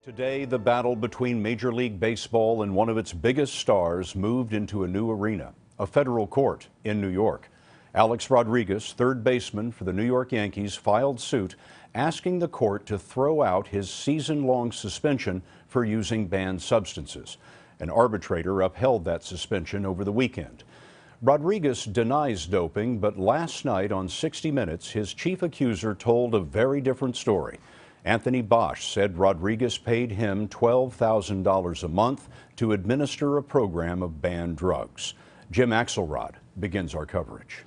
Today, the battle between Major League Baseball and one of its biggest stars moved into a new arena, a federal court in New York. Alex Rodriguez, third baseman for the New York Yankees, filed suit asking the court to throw out his season-long suspension for using banned substances. An arbitrator upheld that suspension over the weekend. Rodriguez denies doping, but last night on 60 Minutes, his chief accuser told a very different story. Anthony Bosch said Rodriguez paid him $12,000 a month to administer a program of banned drugs. Jim Axelrod begins our coverage.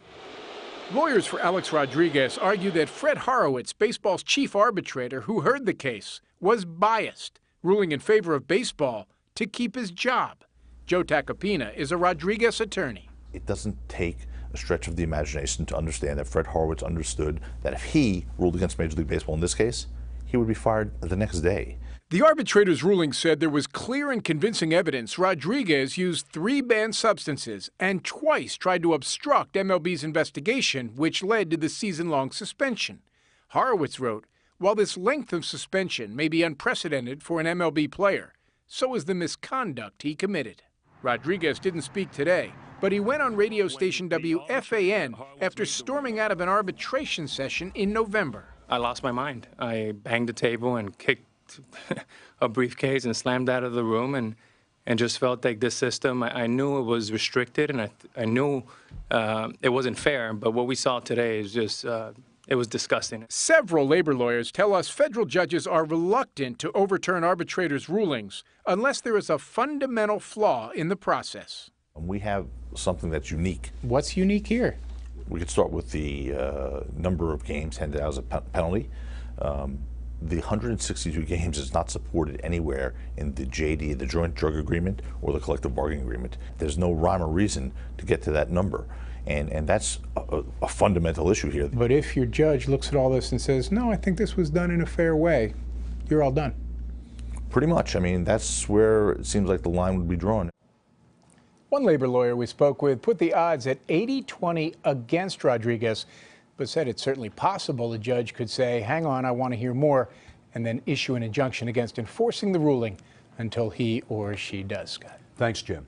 Lawyers for Alex Rodriguez argue that Fred Horowitz, baseball's chief arbitrator who heard the case, was biased, ruling in favor of baseball to keep his job. Joe Tacopina is a Rodriguez attorney. It doesn't take a stretch of the imagination to understand that Fred Horowitz understood that if he ruled against Major League Baseball in this case, he would be fired the next day. The arbitrator's ruling said there was clear and convincing evidence Rodriguez used 3 banned substances and twice tried to obstruct MLB's investigation, which led to the season-long suspension. Horowitz wrote, "While this length of suspension may be unprecedented for an MLB player, so is the misconduct he committed." Rodriguez didn't speak today, but he went on radio station WFAN after storming out of an arbitration session in November. I lost my mind. I banged the table and kicked a briefcase and slammed out of the room and just felt like this system, I knew it was restricted and I knew it wasn't fair, but what we saw today is just, it was disgusting. Several labor lawyers tell us federal judges are reluctant to overturn arbitrators' rulings unless there is a fundamental flaw in the process. We have something that's unique. What's unique here? We could start with the number of games handed out as a penalty. The 162 games is not supported anywhere in the JD, the Joint Drug Agreement, or the Collective Bargaining Agreement. There's no rhyme or reason to get to that number. And that's a fundamental issue here. But if your judge looks at all this and says, no, I think this was done in a fair way, you're all done. Pretty much. I mean, that's where it seems like the line would be drawn. One labor lawyer we spoke with put the odds at 80-20 against Rodriguez, but said it's certainly possible a judge could say, hang on, I want to hear more, and then issue an injunction against enforcing the ruling until he or she does, Scott. Thanks, Jim.